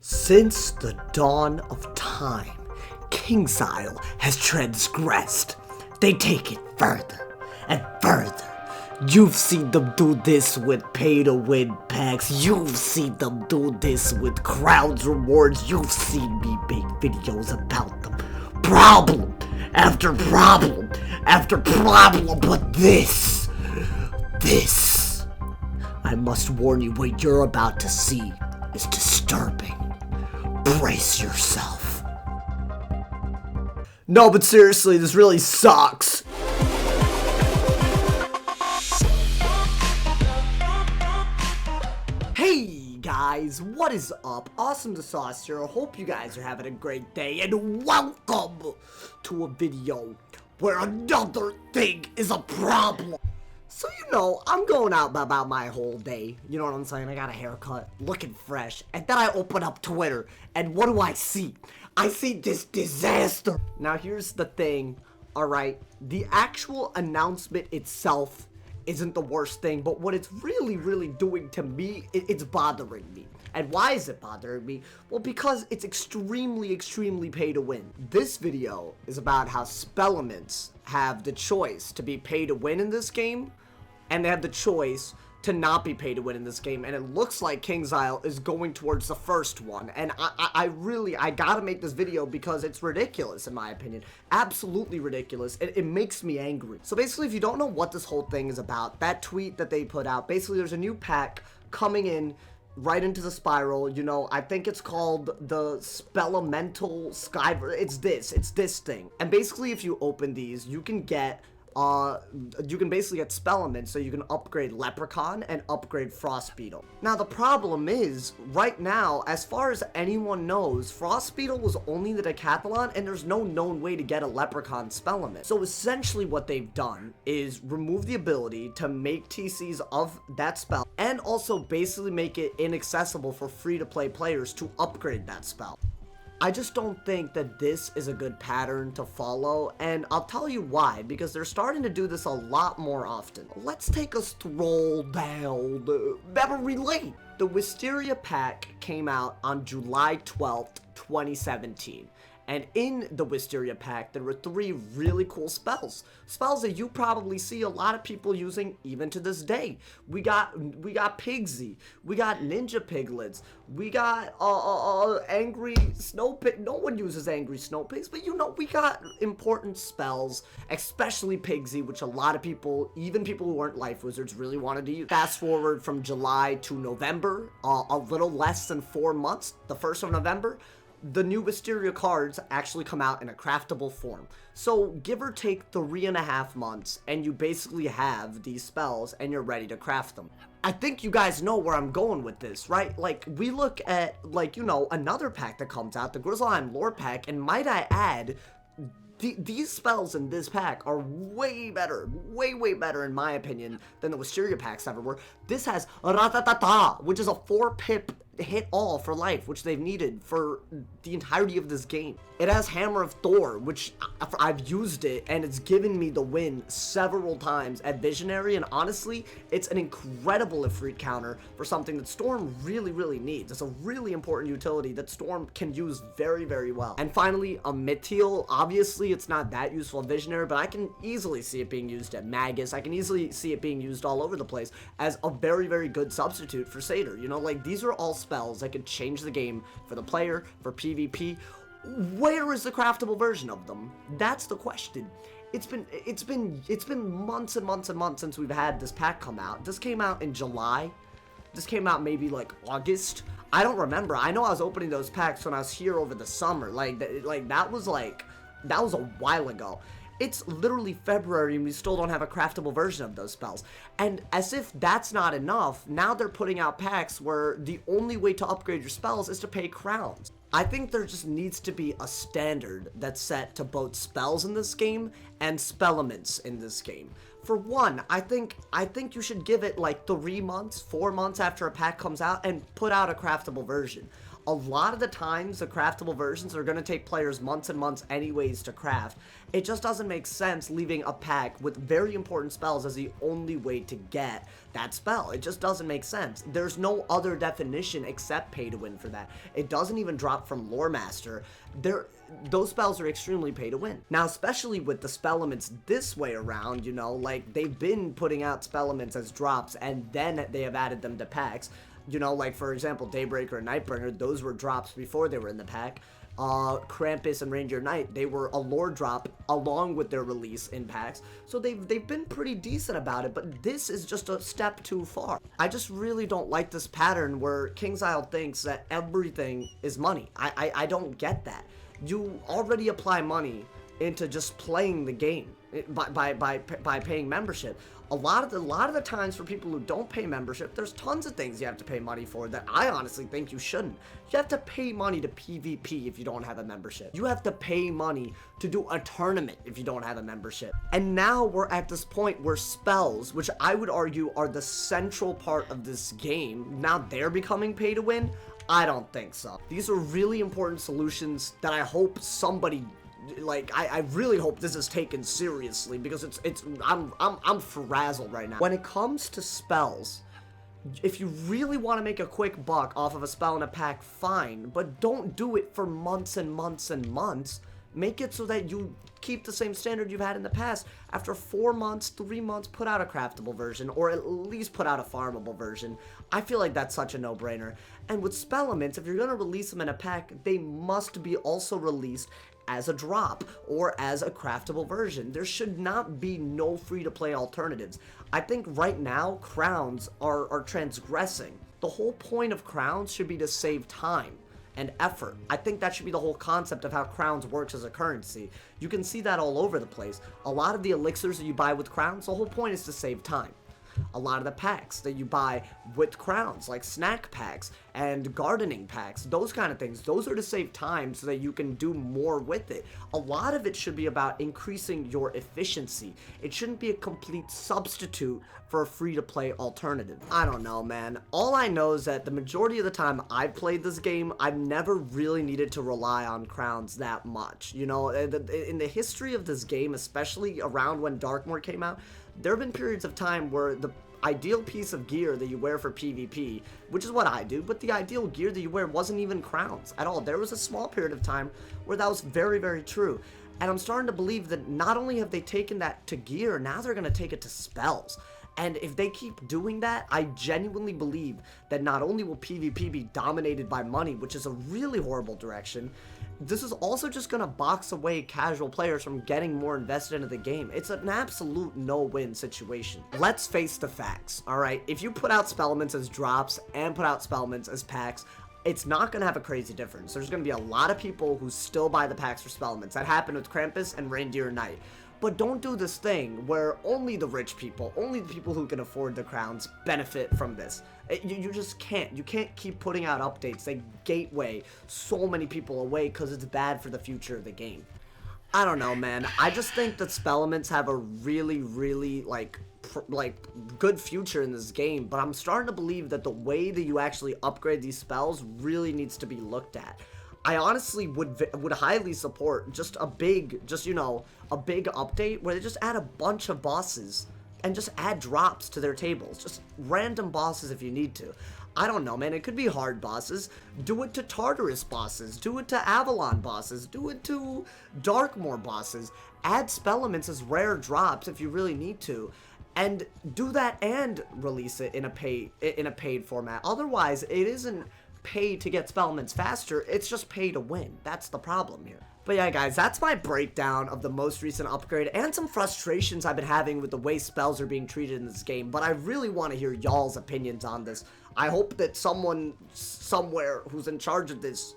Since the dawn of time, Kingsisle has transgressed. They take it further and further. You've seen them do this with pay-to-win packs. You've seen them do this with crowds rewards. You've seen me make videos about them. Problem after problem after problem. But this, I must warn you, what you're about to see is disturbing. Brace yourself. No, but seriously, this really sucks. Hey guys, what is up? AwesomeTheSauce here. I hope you guys are having a great day, and welcome to a video where another thing is a problem. So, I'm going out about my whole day. You know what I'm saying? I got a haircut, looking fresh. And then I open up Twitter, and what do I see? I see this disaster. Now, here's the thing, alright? The actual announcement itself isn't the worst thing, but what it's really doing to me, it's bothering me. And why is it bothering me? Well, because it's extremely pay to win. This video is about how spellements have the choice to be pay to win in this game, and they have the choice to not be pay to win in this game, and it looks like Kingsisle is going towards the first one, and I gotta make this video because it's ridiculous in my opinion. Absolutely ridiculous. It makes me angry. So basically, if you don't know what this whole thing is about, that tweet that they put out, basically there's a new pack coming in right into the spiral. I think it's called the Spellemental Sky. It's this thing, and basically if you open these, you can basically get spellements, so you can upgrade Leprechaun and upgrade Frost Beetle. Now the problem is, right now, as far as anyone knows, Frost Beetle was only the Decathlon, and there's no known way to get a Leprechaun spellement. So essentially what they've done is remove the ability to make TCs of that spell, and also basically make it inaccessible for free-to-play players to upgrade that spell. I just don't think that this is a good pattern to follow, and I'll tell you why, because they're starting to do this a lot more often. Let's take a stroll down the memory lane. The Wisteria pack came out on July 12th, 2017. And in the Wisteria pack, there were 3 really cool spells. Spells that you probably see a lot of people using even to this day. We got Pigsy. We got Ninja Piglets. We got Angry Snow Pig. No one uses Angry Snow Pigs, but we got important spells, especially Pigsy, which a lot of people, even people who weren't Life Wizards, really wanted to use. Fast forward from July to November, a little less than 4 months, the 1st of November, the new Wisteria cards actually come out in a craftable form. So give or take 3.5 months, and you basically have these spells and you're ready to craft them. I think you guys know where I'm going with this, right? Like, we look at, another pack that comes out, the Grizzleheim Lore pack, and might I add, these spells in this pack are way better, way better in my opinion than the Wisteria packs ever were. This has Ratatata, which is a 4-pip hit all for life, which they've needed for the entirety of this game. It has Hammer of Thor, which I've used it, and it's given me the win several times at Visionary, and honestly, it's an incredible Ifrit counter for something that Storm really needs. It's a really important utility that Storm can use very well. And finally, a Mithiel. Obviously, it's not that useful at Visionary, but I can easily see it being used at Magus. I can easily see it being used all over the place as a very good substitute for Satyr. These are all spells that could change the game for the player, for PvP. Where is the craftable version of them? That's the question. It's been months and months since we've had this pack come out. This came out in July. This came out maybe like August. I don't remember. I know I was opening those packs when I was here over the summer. That was a while ago. It's literally February and we still don't have a craftable version of those spells. And as if that's not enough, now they're putting out packs where the only way to upgrade your spells is to pay crowns. I think there just needs to be a standard that's set to both spells in this game and spellements in this game. For one, I think you should give it like 3 months, 4 months after a pack comes out and put out a craftable version. A lot of the times, the craftable versions are going to take players months and months anyways to craft. It just doesn't make sense leaving a pack with very important spells as the only way to get that spell. It just doesn't make sense. There's no other definition except pay to win for that. It doesn't even drop from Lore Master. Those spells are extremely pay to win. Now, especially with the spellements this way around, you know, like they've been putting out spellements as drops and then they have added them to packs. You know, like for example, Daybreaker and Nightbringer, those were drops before they were in the pack. Krampus and Reindeer Knight, they were a lore drop along with their release in packs, so they've been pretty decent about it, but this is just a step too far. I just really don't like this pattern where KingsIsle thinks that everything is money. I don't get that. You already apply money into just playing the game by paying membership. A lot of the times for people who don't pay membership, there's tons of things you have to pay money for that I honestly think you shouldn't. You have to pay money to PvP if you don't have a membership. You have to pay money to do a tournament if you don't have a membership. And now we're at this point where spells, which I would argue are the central part of this game, now they're becoming pay to win. I don't think so. These are really important solutions that I hope somebody, like, I really hope this is taken seriously, because I'm frazzled right now. When it comes to spells, if you really want to make a quick buck off of a spell in a pack, fine, but don't do it for months and months and months. Make it so that you keep the same standard you've had in the past. After 4 months, 3 months, put out a craftable version, or at least put out a farmable version. I feel like that's such a no-brainer. And with spellements, if you're going to release them in a pack, they must be also released as a drop or as a craftable version. There should not be no free-to-play alternatives. I think right now, crowns are transgressing. The whole point of crowns should be to save time and effort. I think that should be the whole concept of how crowns works as a currency. You can see that all over the place. A lot of the elixirs that you buy with crowns, the whole point is to save time. A lot of the packs that you buy with crowns, like snack packs and gardening packs, those kind of things, those are to save time so that you can do more with it. A lot of it should be about increasing your efficiency. It shouldn't be a complete substitute for a free-to-play alternative. I don't know, man. All I know is that the majority of the time I've played this game, I've never really needed to rely on crowns that much. You know, in the history of this game, especially around when Darkmoor came out, there have been periods of time where the ideal piece of gear that you wear for PvP, which is what I do, but the ideal gear that you wear wasn't even crowns at all. There was a small period of time where that was very, very true. And I'm starting to believe that not only have they taken that to gear, now they're going to take it to spells. And if they keep doing that, I genuinely believe that not only will PvP be dominated by money, which is a really horrible direction, this is also just going to box away casual players from getting more invested into the game. It's an absolute no-win situation. Let's face the facts, alright? If you put out spellements as drops and put out spellements as packs, it's not going to have a crazy difference. There's going to be a lot of people who still buy the packs for spellements. That happened with Krampus and Reindeer Knight. But don't do this thing where only the rich people, only the people who can afford the crowns benefit from this. You just can't. You can't keep putting out updates that gateway so many people away because it's bad for the future of the game. I don't know, man. I just think that spellements have a really, really, like good future in this game, but I'm starting to believe that the way that you actually upgrade these spells really needs to be looked at. I honestly would highly support just a big update where they just add a bunch of bosses and just add drops to their tables. Just random bosses if you need to. I don't know, man. It could be hard bosses. Do it to Tartarus bosses. Do it to Avalon bosses. Do it to Darkmoor bosses. Add spellements as rare drops if you really need to. And do that and release it in a paid format. Otherwise, it isn't pay to get spellements faster, it's just pay to win. That's the problem here. But yeah, guys, that's my breakdown of the most recent upgrade and some frustrations I've been having with the way spells are being treated in this game, but I really want to hear y'all's opinions on this. I hope that someone somewhere who's in charge of this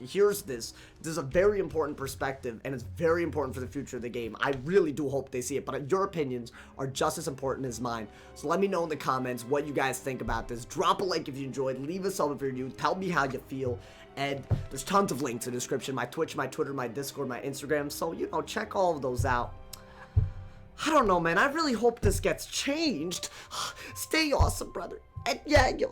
hears this. This is a very important perspective, and it's very important for the future of the game. I really do hope they see it, but your opinions are just as important as mine. So let me know in the comments what you guys think about this. Drop a like if you enjoyed, leave a sub if you're new, tell me how you feel, and there's tons of links in the description, my Twitch, my Twitter, my Discord, my Instagram, so, you know, check all of those out. I don't know, man, I really hope this gets changed. Stay awesome, brother. And yeah, yo.